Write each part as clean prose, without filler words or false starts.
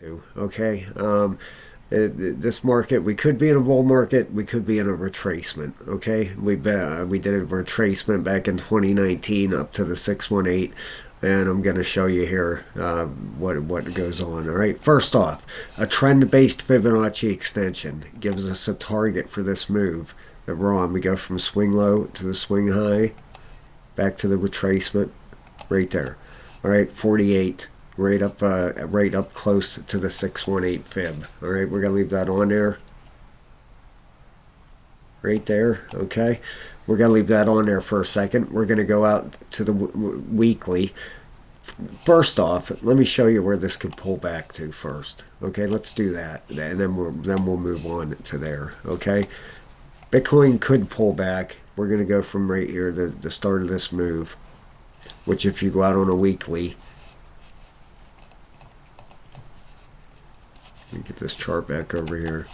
to. Okay. This market, we could be in a bull market, we could be in a retracement. Okay, we did a retracement back in 2019 up to the 618, and I'm going to show you here what goes on. All right, first off, a trend-based Fibonacci extension gives us a target for this move that we're on. We go from swing low to the swing high, back to the retracement, right there. All right, 48. Right up close to the 618 fib. All right, we're gonna leave that on there, right there. Okay, we're gonna leave that on there for a second. We're gonna go out to the weekly. First off, let me show you where this could pull back to first. Okay, let's do that, and then we'll move on to there. Okay, Bitcoin could pull back. We're gonna go from right here, the start of this move, which if you go out on a weekly. Let me get this chart back over here.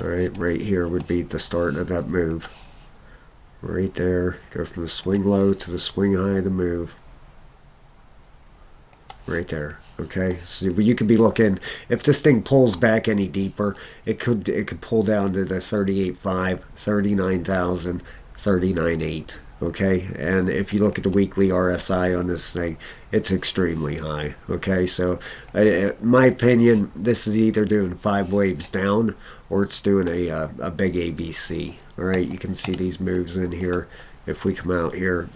Alright, right here would be the start of that move. Right there. Go from the swing low to the swing high of the move. Right there. Okay, so you could be looking, if this thing pulls back any deeper, it could pull down to the 38.5, 39,000, 39.8. Okay, and if you look at the weekly RSI on this thing, it's extremely high. Okay, so my opinion, this is either doing 5 waves down or it's doing a big ABC. All right, you can see these moves in here. If we come out here,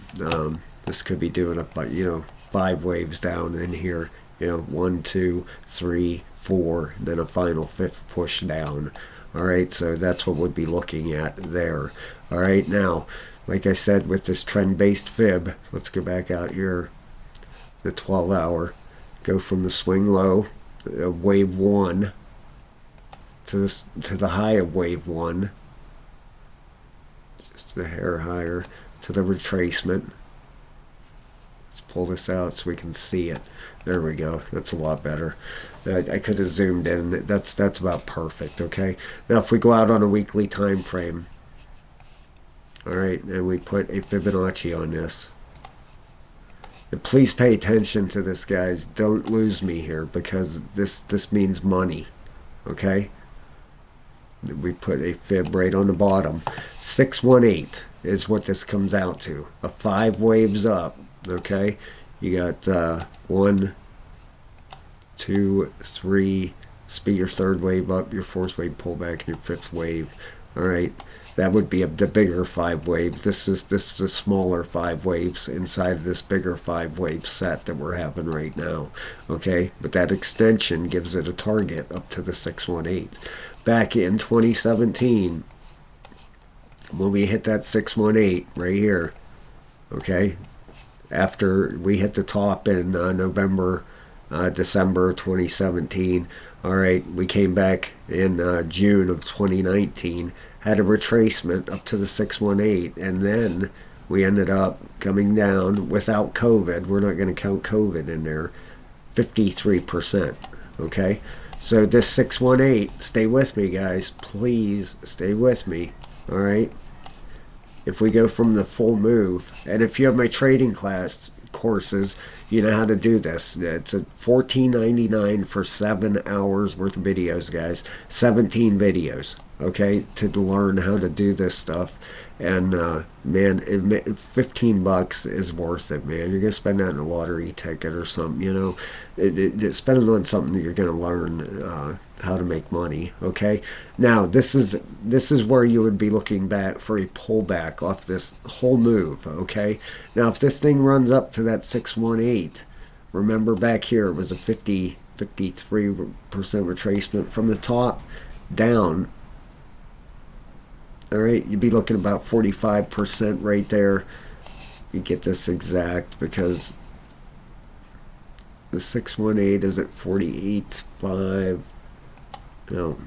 this could be doing a 5 waves down in here. 1, 2, 3, 4, and then a final 5th push down. All right, so that's what we'd be looking at there. All right, now, like I said, with this trend-based fib, let's go back out here, the 12-hour, go from the swing low, wave 1, to the high of wave 1, just a hair higher, to the retracement. Let's pull this out so we can see it. There we go. That's a lot better. I could have zoomed in. That's about perfect. Okay. Now, if we go out on a weekly time frame, all right, and we put a Fibonacci on this. And please pay attention to this, guys. Don't lose me here because this means money. Okay. We put a fib right on the bottom. 618 is what this comes out to. A 5 waves up. Okay, you got 1, 2, 3. Speed your 3rd wave up, your 4th wave pull back, and your 5th wave. All right, that would be the bigger 5 wave. This is the smaller 5 waves inside of this bigger 5 wave set that we're having right now. Okay, but that extension gives it a target up to the 618. Back in 2017, when we hit that 618 right here, okay. After we hit the top in December 2017, all right, we came back in June of 2019, had a retracement up to the 618, and then we ended up coming down without COVID. We're not going to count COVID in there, 53%. Okay, so this 618, stay with me, guys. Please stay with me. All right. If we go from the full move, and if you have my trading class courses, you know how to do this. It's a $14.99 for 7 hours worth of videos, guys. 17 videos, okay, to learn how to do this stuff. And man, $15 is worth it, man. You're gonna spend that in a lottery ticket or something, spend it on something that you're gonna learn how to make money. Okay, now this is where you would be looking back for a pullback off this whole move. Okay, now if this thing runs up to that 618, remember back here it was a 53% retracement from the top down. All right, you'd be looking about 45% right there. You get this exact because the 618 is at 48.5. No,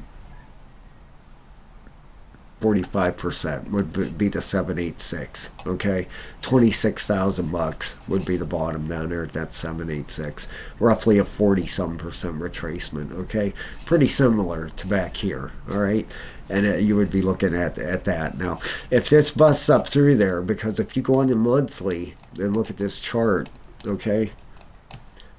45% would be the 786. Okay, $26,000 would be the bottom down there at that 786. Roughly a 40-some% retracement. Okay, pretty similar to back here. All right. And you would be looking at that. Now, if this busts up through there, because if you go on the monthly and look at this chart, okay,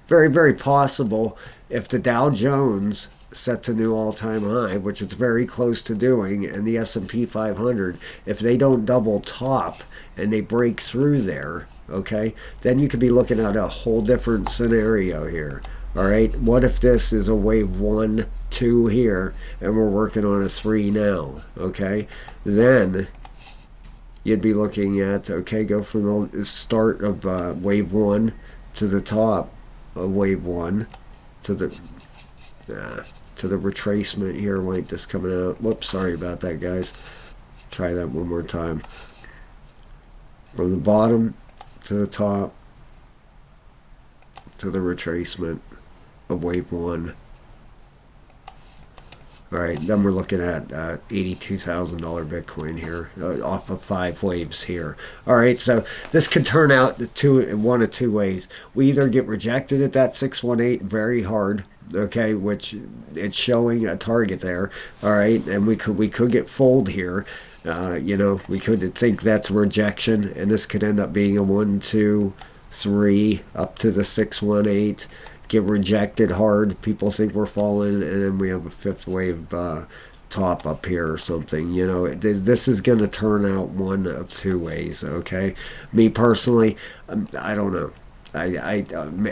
very, very possible if the Dow Jones sets a new all-time high, which it's very close to doing, and the S&P 500, if they don't double top and they break through there, okay, then you could be looking at a whole different scenario here. All right, what if this is a wave 1, 2 here, and we're working on a 3 now, okay? Then you'd be looking at, okay, go from the start of wave 1 to the top of wave 1 to the retracement here like this coming out. Whoops, sorry about that, guys. Try that one more time. From the bottom to the top to the retracement of wave 1. All right, then we're looking at $82,000 Bitcoin here, off of 5 waves here. All right, so this could turn out one of two ways. We either get rejected at that 618 very hard, okay, which it's showing a target there. All right, and we could get fold here. We could think that's rejection, and this could end up being a 1, 2, 3 up to the 618. Get rejected hard. People think we're falling, and then we have a 5th wave top up here or something. This is going to turn out one of 2 ways. Okay, me personally, I don't know. I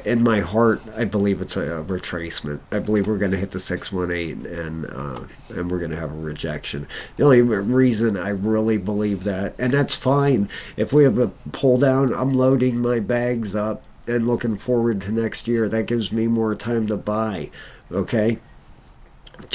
in my heart, I believe it's a retracement. I believe we're going to hit the 618, and we're going to have a rejection. The only reason I really believe that, and that's fine. If we have a pull down, I'm loading my bags up and looking forward to next year. That gives me more time to buy. Okay,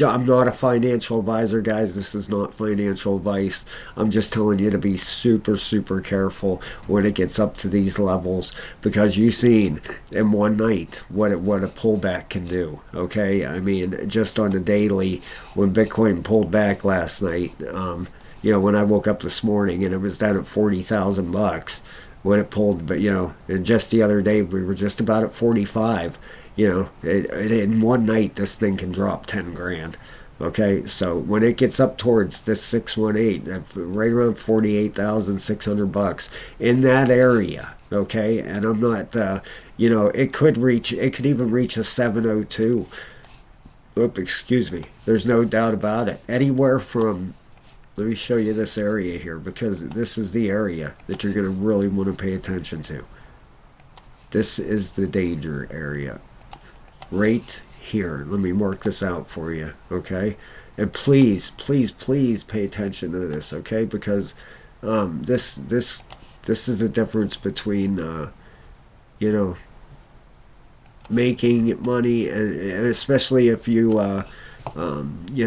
I'm not a financial advisor, guys. This is not financial advice. I'm just telling you to be super, super careful when it gets up to these levels, because you've seen in one night what a pullback can do. Okay, I mean, just on the daily, when Bitcoin pulled back last night, when I woke up this morning and it was down at $40,000 when it pulled, but and just the other day we were just about at 45. In one night this thing can drop 10 grand. Okay, so when it gets up towards this 618, right around $48,600 in that area, okay, and I'm not, it could even reach a 702. Oops, excuse me. There's no doubt about it. Anywhere from, let me show you this area here, because this is the area that you're going to really want to pay attention to. This is the danger area. Right here. Let me mark this out for you, okay? And please, please, please pay attention to this, okay? Because this is the difference between, making money, and especially if you, that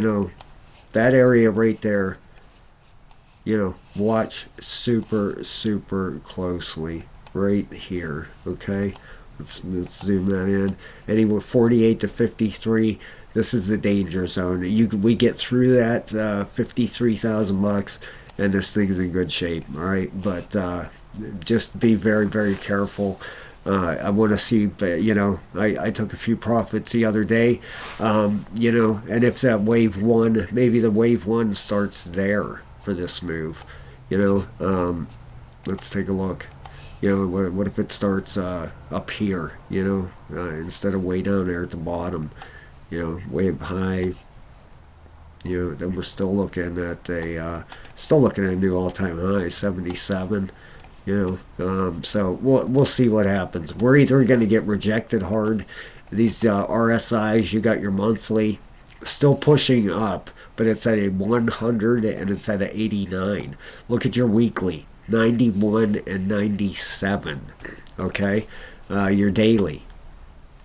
area right there, watch super, super closely right here, okay? Let's zoom that in. Anywhere 48 to 53, this is the danger zone. We get through that $53,000, and this thing's in good shape. All right, but just be very, very careful. I want to see, I took a few profits the other day, and if that wave 1, maybe the wave 1 starts there for this move, let's take a look. What if it starts up here, instead of way down there at the bottom, way up high, then we're still looking at a new all-time high, 77, so we'll see what happens. We're either going to get rejected hard. These RSIs, you got your monthly, still pushing up, but it's at a 100 and it's at a 89. Look at your weekly. 91 and 97. Okay, your daily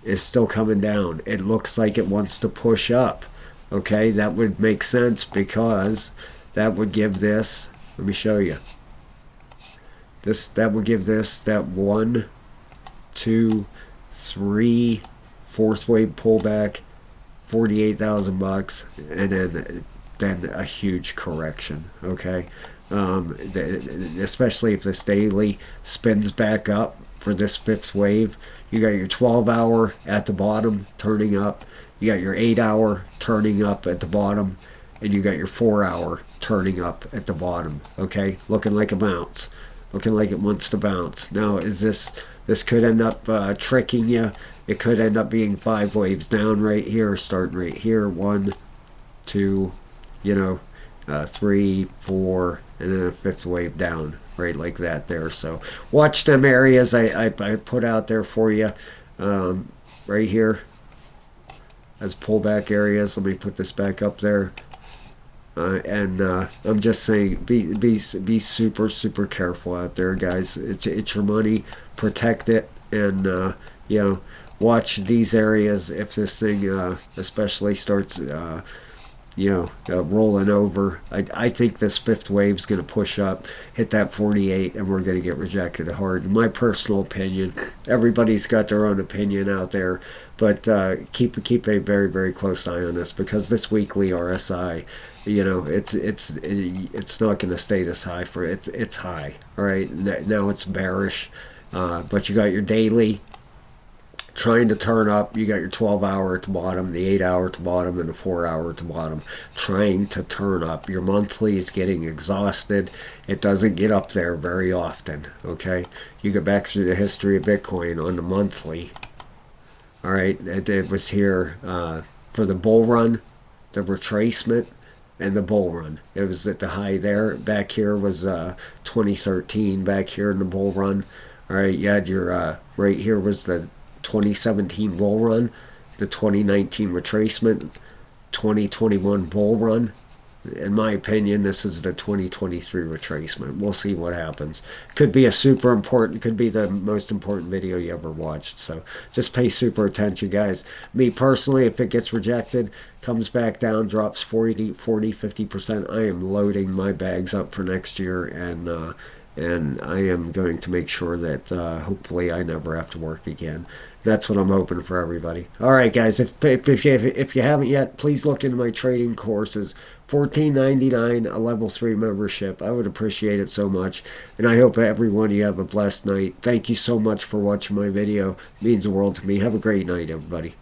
is still coming down. It looks like it wants to push up. Okay, that would make sense, because that would give this, let me show you, that would give this that 1, 2, 3, 4th wave pullback, $48,000, and then a huge correction. Okay, especially if this daily spins back up for this 5th wave. You got your 12-hour at the bottom turning up, you got your 8-hour turning up at the bottom, and you got your 4-hour turning up at the bottom. Okay, looking like a bounce. looking like it wants to bounce. Now, this could end up tricking you. It could end up being 5 waves down right here, starting right here. 1, 2, 3, 4, and then a 5th wave down, right like that there. So watch them areas I put out there for you, right here as pullback areas. Let me put this back up there. And I'm just saying, be super careful out there, guys. It's your money. Protect it, and watch these areas. If this thing especially starts rolling over, I think this 5th wave is going to push up, hit that 48, and we're going to get rejected hard. In my personal opinion, everybody's got their own opinion out there, but keep a very close eye on this, because this weekly RSI, it's not going to stay this high for it's high. All right, now it's bearish, but you got your daily trying to turn up. You got your 12-hour at the bottom, the 8-hour at the bottom, and the 4-hour at the bottom, trying to turn up. Your monthly is getting exhausted. It doesn't get up there very often. Okay, you go back through the history of Bitcoin on the monthly. All right, it was here for the bull run, the retracement, and the bull run. It was at the high there. Back here was 2013. Back here in the bull run. All right, you had your right here was the 2017 bull run, the 2019 retracement, 2021 bull run. In my opinion, this is the 2023 retracement. We'll see what happens. Could be could be the most important video you ever watched. So just pay super attention, guys. Me personally, if it gets rejected, comes back down, drops 40, 50%, I am loading my bags up for next year, and I am going to make sure that hopefully I never have to work again. That's what I'm hoping for everybody. All right, guys, if you haven't yet, please look into my trading courses. $14.99, a level 3 membership. I would appreciate it so much. And I hope everyone, you have a blessed night. Thank you so much for watching my video. It means the world to me. Have a great night, everybody.